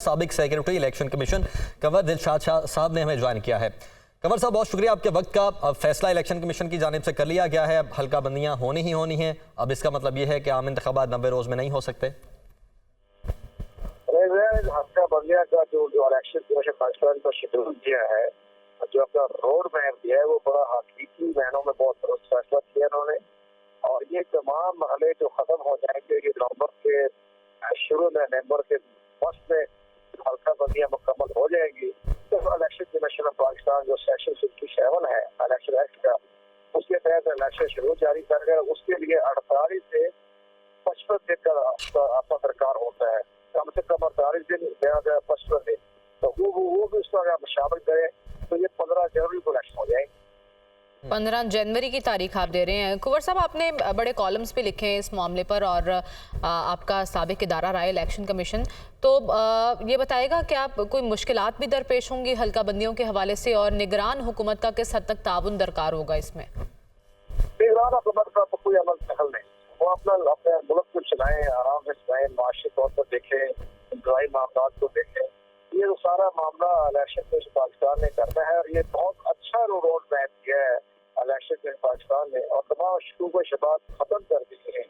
साबिक secretary election commission Kanwar Dilshad Shah साहब ने हमें ज्वाइन किया है। कंवर साहब, बहुत शुक्रिया आपके वक्त का। फैसला इलेक्शन कमीशन की जानिब से कर लिया गया है, अब हल्का बंदियां होनी ही होनी हैं। अब इसका मतलब यह है कि आम इंतखाबात 90 रोज में नहीं हो सकते। हल्का बंदियां का जो इलेक्शन कमीशन पाकिस्तान का शेड्यूल दिया है, जो अपना रोड मैप दिया है, वो बड़ा हकीकी मायनों में बहुत दुरुस्त फैसला किया उन्होंने। और ये तमाम मरहले जो खत्म हो जाएंगे, ये नवंबर के शुरू में, नवंबर के फर्स्ट में हल्का बंदियां मुकम्मल हो जाएगी तो इलेक्शन कमीशन ऑफ पाकिस्तान जो सेक्शन 57 है इलेक्शन एक्ट का, उसके तहत इलेक्शन शेड्यूल जारी करेगा। उसके लिए 48 से 55 दिन का आपका दरकार होता है, कम से कम 48 दिन, 55 दिन। तो वो भी उसका अगर शामिल करें तो ये 15 जनवरी को इलेक्शन हो जाएंगे। 15 जनवरी की तारीख आप दे रहे हैं। कुंवर साहब, आपने बड़े कॉलम्स पे लिखे हैं इस मामले पर, और आपका साबिक इदारा रहा है इलेक्शन कमीशन, तो ये बताएगा कि आप कोई मुश्किलात भी दरपेश होंगी हल्का बंदियों के हवाले से, और निगरान हुकूमत का किस हद तक ताउन दरकार होगा इसमें? निगरान हुकूमत का कोई अमल दखल नहीं, वो अपने मुल्क को चलाएं, आराम से चलाएं, माशी तौर पर देखें, इंतजामी मामला को देखें। ये जो सारा मामला इलेक्शन कमीशन पाकिस्तान ने करना है, और ये बहुत अच्छा रोड मैप किया है इलेक्शन कमीशन पाकिस्तान ने, और तमाम शुबा शबात खत्म कर दिए हैं।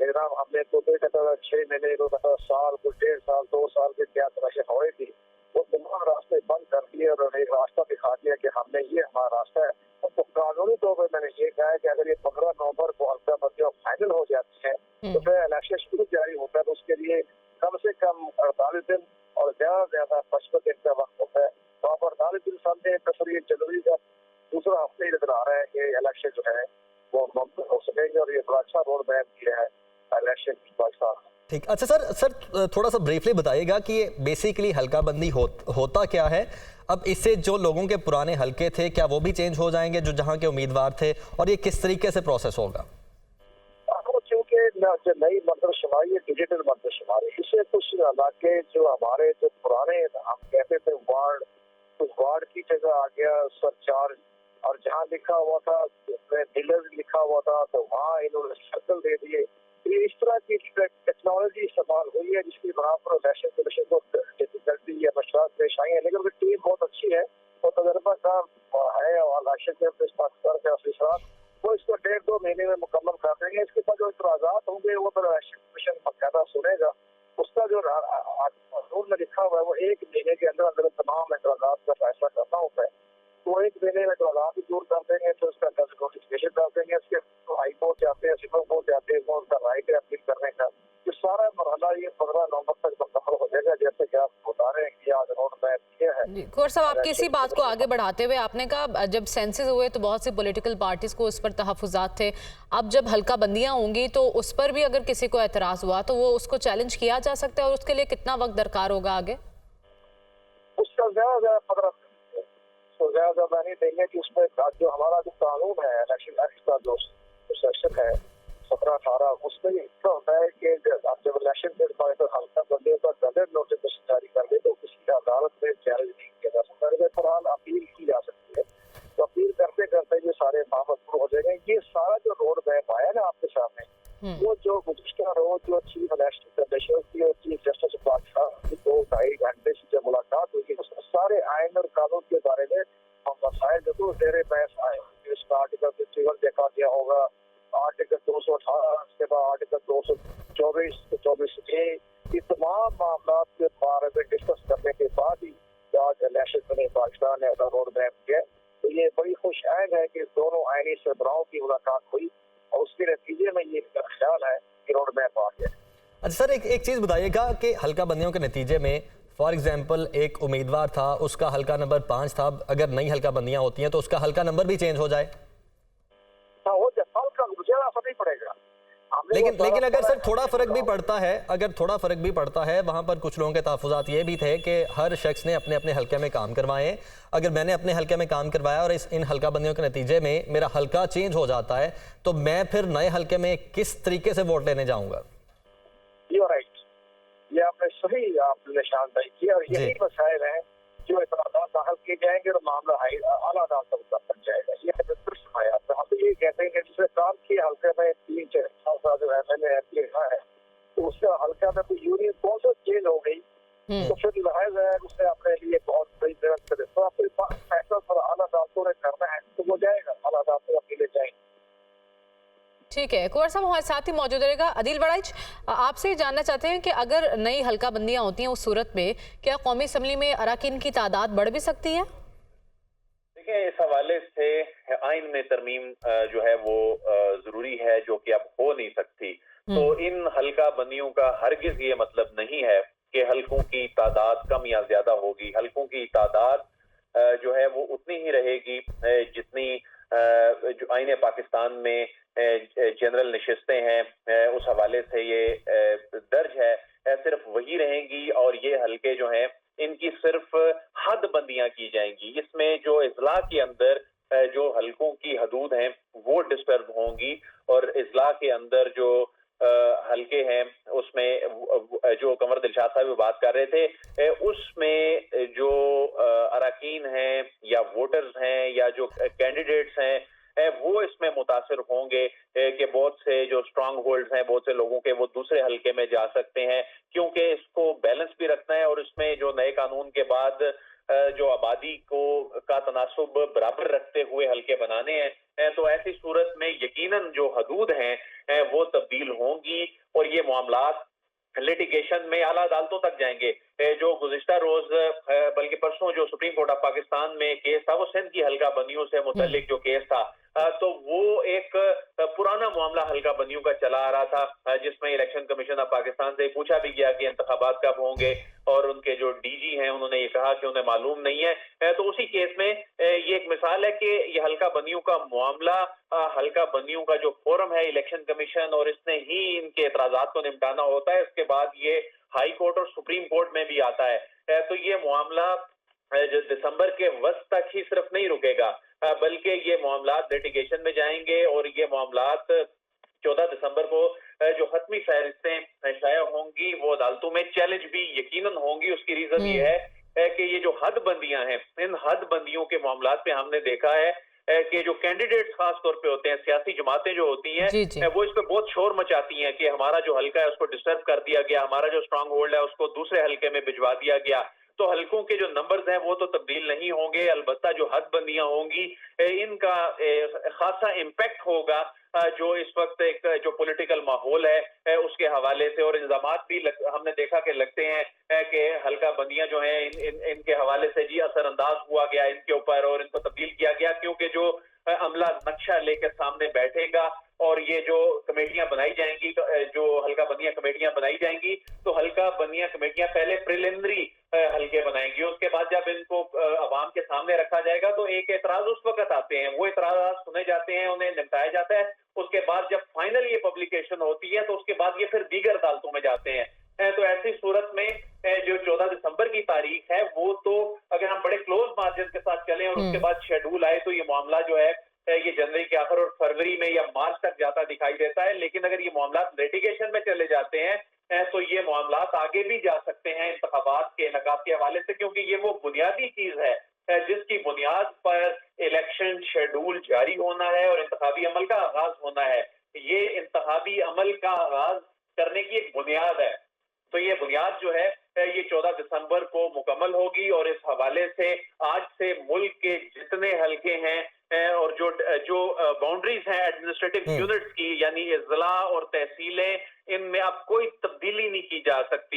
निगरान हमने तो 6 महीने, साल, 1.5 साल, 2 साल के क्या तलाशें हो रही थी, वो तमाम रास्ते बंद कर दिए और एक रास्ता दिखा दिया कि हमने ये हमारा रास्ता है। तो कानूनी तौर पर मैंने ये कहा है कि अगर ये 15 नवंबर को हल्का बंदियां फाइनल हो जाती है तो फिर इलेक्शन शुरू जारी होता है, तो उसके लिए कम से कम 48 दिन और ज्यादा से ज्यादा 55 दिन का वक्त होता है। तो आप 48 दिन समझे तो फिर ये जनवरी का दूसरा हफ्ते ही नजर आ रहा है कि इलेक्शन जो है वो मुमकिन हो सकेंगे, और ये बड़ा अच्छा रोड मैप किया है इलेक्शन पाकिस्तान। ठीक, अच्छा सर थोड़ा सा ब्रीफली बताइएगा कि ये बेसिकली हल्का बंदी होता क्या है। अब इससे जो लोगों के पुराने हल्के थे, क्या वो भी चेंज हो जाएंगे जो जहां के उम्मीदवार थे, और ये किस तरीके से प्रोसेस होगा? चूंकि जो नई मर्दशुमारी है, डिजिटल मर्दशुमारी, इससे कुछ इलाके जो हमारे जो पुराने हम कहते थे वार्ड, उस वार्ड की जगह आ गया सरचार्ज, और जहाँ लिखा हुआ था डीलर लिखा हुआ था तो वहाँ इन्होंने सर्कल दे दिए। ये इस तरह की टेक्नोलॉजी इस्तेमाल हुई है जिसकी बना पर इलेक्शन कमीशन को डिफिकल्टी या मशक्कत पेश आई है, लेकिन टीम बहुत अच्छी है और तजर्बाकार है, और इलेक्शन कमीशन पाकिस्तान के अफसरान वो इसको 1.5-2 महीने में मुकम्मल कर देंगे। इसके बाद जो इतराजात होंगे वो फिर इलेक्शन कमीशन बाकायदा सुनेगा। उसका जो कानून में लिखा हुआ है वो 1 महीने के अंदर अंदर तमाम इतराजात का फैसला करना होता है। तो 1 महीने में इतराजात भी दूर कर देंगे, फिर उसका नोटिफिकेशन कर देंगे। इसके हाई कोर्ट जाते हैं, सुप्रीम कोर्ट जाते हैं, उनका राइट है अपील करने का। ये सारा मरहला ये 15 नवंबर तक मुकम्मल हो जाएगा, जैसे कि आप बता रहे हैं कि आज रोड मैप किया है। कुंवर साहब, आपकी इसी बात को आगे बढ़ाते हुए आपने कहा जब सेंसस हुए तो बहुत सी पॉलिटिकल पार्टीज को उस पर तहफुजात थे, अब जब हल्का बंदियां होंगी तो उस पर भी अगर किसी को एतराज हुआ तो वो उसको चैलेंज किया जा सकता है, और उसके लिए कितना वक्त दरकार होगा आगे? उसका ज्यादा 15 तो ज्यादा नहीं देंगे कि उसमें जो हमारा जो कानून है इलेक्शन एक्ट का जो सेक्शन है 17-18, उसमें इतना होता है कि जब इलेक्शन के बाद हल्का बंदे पर गजट नोटिफिकेशन जारी कर दे तो किसी अदालत में चैलेंज नहीं किया जा सकता है, फिलहाल अपील की जा सकती है। तो अपील करते करते ये सारे मामले शुरू हो जाएंगे। ये सारा जो रोड मैप आया ना आपके सामने, वो जो गुज़िश्ता रोज जो चीफ इलेक्शन कमीशनर की और चीफ जस्टिस पाकिस्तान की 2-2.5 घंटे से जब मुलाकात हुई, उसमें सारे आइन और कानून के बारे में हम मसाइल जरूर तेरे बहस आए। इसका आर्टिकल 51 देखा गया होगा, आर्टिकल 218, इसके बाद आर्टिकल 224, 24A, ये तमाम मामला के बारे में डिस्कस करने के बाद ही आज इलेक्शन कमीशन पाकिस्तान ने रोड मैप किया। तो ये बड़ी खुश आयन है कि दोनों आईनी सरबराहों की मुलाकात हुई और उसके नतीजे में ये ख्याल है कि रोड मैप आ गया। अच्छा सर, एक चीज़ बताइएगा कि हल्का बंदियों के नतीजे में फॉर एग्जाम्पल एक उम्मीदवार था, उसका हल्का नंबर 5 था, अगर नई हल्का बंदियां होती हैं तो उसका हल्का नंबर भी चेंज हो जाए? हो जाए, हल्का मुझे असर नहीं पड़ेगा। लेकिन अगर सर थोड़ा फर्क भी पड़ता है, अगर थोड़ा फर्क भी पड़ता है, वहां पर कुछ लोगों के तहफुजात ये भी थे कि हर शख्स ने अपने अपने हल्के में काम करवाए। अगर मैंने अपने हल्के में काम करवाया और इन हल्का बंदियों के नतीजे में मेरा हल्का चेंज हो जाता है तो मैं फिर नए हल्के में किस तरीके से वोट लेने जाऊंगा? ये आपने सही निशानदेही की, और यही मसाइल हैं जो इतराज़ात दाखिल किए जाएंगे और मामला आला अदालत तक पहुंच जाएगा। ये तो हम तो ये कहते हैं कि जिसने काम किया हल्के में 3-4 साल जो MLA MP रहा है, तो उसका हल्का में कोई यूनियन कौन सा चेंज हो गई तो फिर जाहिर है उसने अपने लिए बहुत बड़ी जगह करे, तो आपको फैसला थोड़ा आला अदालतों ने करना है तो वो जाएगा, आला अदालतों अपने लिए जाएंगे। ठीक है, कुंवर साहब हमारे साथ ही मौजूद रहेगा। अदील वड़ाइच, आपसे जानना चाहते हैं कि अगर नई हल्का बंदियां होती हैं उस सूरत में क्या कौमी असम्बली में अरकान की तादाद बढ़ भी सकती है? देखिए, इस हवाले से आइन में तरमीम जो है वो जरूरी है, जो कि अब हो नहीं सकती। तो इन हल्का बंदियों का हरगिज ये मतलब नहीं है कि हल्कों की तादाद कम या ज्यादा होगी। हल्कों की तादाद जो है वो उतनी ही रहेगी जितनी जो आईने पाकिस्तान में जनरल नशिस्तें हैं उस हवाले से ये दर्ज है, सिर्फ वही रहेंगी। और ये हल्के जो हैं इनकी सिर्फ हद बंदियां की जाएंगी। इसमें जो इजला के अंदर जो हल्कों की हदूद हैं वो डिस्टर्ब होंगी, और इजला के अंदर जो हल्के हैं उसमें जो कंवर दिलशाद साहब बात कर रहे थे, उसमें जो अरकान हैं या वोटर्स हैं या जो कैंडिडेट्स हैं वो इसमें मुतासिर होंगे कि बहुत से जो स्ट्रांग होल्ड्स हैं बहुत से लोगों के वो दूसरे हल्के में जा सकते हैं, क्योंकि इसको बैलेंस भी रखना है। और इसमें जो नए कानून के बाद जो आबादी को का तनासुब बराबर रखते हुए हल्के बनाने हैं, तो ऐसी सूरत में यकीनन जो हदूद हैं वो तब्दील होंगी और ये मामलात लिटिगेशन में आला अदालतों तक जाएंगे। जो गुज़िश्ता रोज बल्कि परसों जो सुप्रीम कोर्ट ऑफ पाकिस्तान में केस था वो सिंध की हल्का बंदियों से मुतल्लिक जो केस था, तो वो एक पुराना मामला हल्का बंदियों का चला आ रहा था, जिसमें इलेक्शन कमीशन ऑफ पाकिस्तान से पूछा भी गया कि इंतखाबात कब होंगे, और उनके जो डीजी हैं उन्होंने ये कहा कि उन्हें मालूम नहीं है। तो उसी केस में ये एक मिसाल है कि ये हल्का बंदियों का मामला, हल्का बंदियों का जो फोरम है इलेक्शन कमीशन, और इसने ही इनके एतराजात को निपटाना होता है। इसके बाद ये हाई कोर्ट और सुप्रीम कोर्ट में भी आता है। तो ये मामला जो दिसंबर के वक्त तक ही सिर्फ नहीं रुकेगा, बल्कि ये मामलात लिटिगेशन में जाएंगे, और ये मामलात 14 दिसंबर को जो हतमी फहरिस्तें शाया होंगी वो अदालतों में चैलेंज भी यकीनन होंगी। उसकी रीजन ये है कि ये जो हद बंदियां हैं, इन हद बंदियों के मामलात पे हमने देखा है कि जो कैंडिडेट्स खास तौर पे होते हैं, सियासी जमातें जो होती हैं, वो इस पे बहुत शोर मचाती हैं कि हमारा जो हल्का है उसको डिस्टर्ब कर दिया गया, हमारा जो स्ट्रांग होल्ड है उसको दूसरे हल्के में भिजवा दिया गया। तो हल्कों के जो नंबर्स हैं वो तो तब्दील नहीं होंगे, अलबत्ता जो हद बंदियां होंगी इनका खासा इम्पैक्ट होगा जो इस वक्त एक जो पॉलिटिकल माहौल है उसके हवाले से। और इल्जामात भी हमने देखा कि लगते हैं कि हल्का बंदियां जो हैं इनके हवाले से जी असरअंदाज हुआ गया इनके ऊपर, और इनको तब्दील किया गया, क्योंकि जो अमला नक्शा लेकर सामने बैठेगा और ये जो कमेटियां बनाई जाएंगी, जो हल्का बंदियां कमेटियां बनाई जाएंगी, तो हल्का बंदियां कमेटियां पहले प्रिलिमिनरी हल्के बनाएंगी, उसके बाद जब इनको अवाम के सामने रखा जाएगा तो एक एतराज उस वक्त आते हैं, वो एतराज सुने जाते हैं, उन्हें निपटाया जाता है। उसके बाद जब फाइनल ये पब्लिकेशन होती है तो उसके बाद ये फिर दीगर अदालतों में जाते हैं। तो ऐसी सूरत में जो 14 दिसंबर की तारीख है वो तो अगर हम बड़े क्लोज मार्जिन के साथ चलें और उसके बाद शेड्यूल आए तो ये मामला जो है ये जनवरी के आखिर और फरवरी में या मार्च तक जाता दिखाई देता है। लेकिन अगर ये मामला लिटिगेशन में चले जाते हैं तो ये मामला आगे भी जा सकते हैं इंतखाबात के इनेकाद के हवाले से, क्योंकि ये वो बुनियादी चीज है जिसकी बुनियाद पर इलेक्शन शेड्यूल जारी होना है और इंतखाबी अमल का आगाज होना है। ये इंतखाबी अमल का आगाज करने की एक बुनियाद है, तो ये बुनियाद जो है ये 14 दिसंबर को मुकम्मल होगी। और इस हवाले से आज से मुल्क के जितने हल्के हैं और जो बाउंड्रीज हैं एडमिनिस्ट्रेटिव यूनिट्स की, यानी इजला और तहसीलें, इनमें अब कोई तब्दीली नहीं की जा सकती।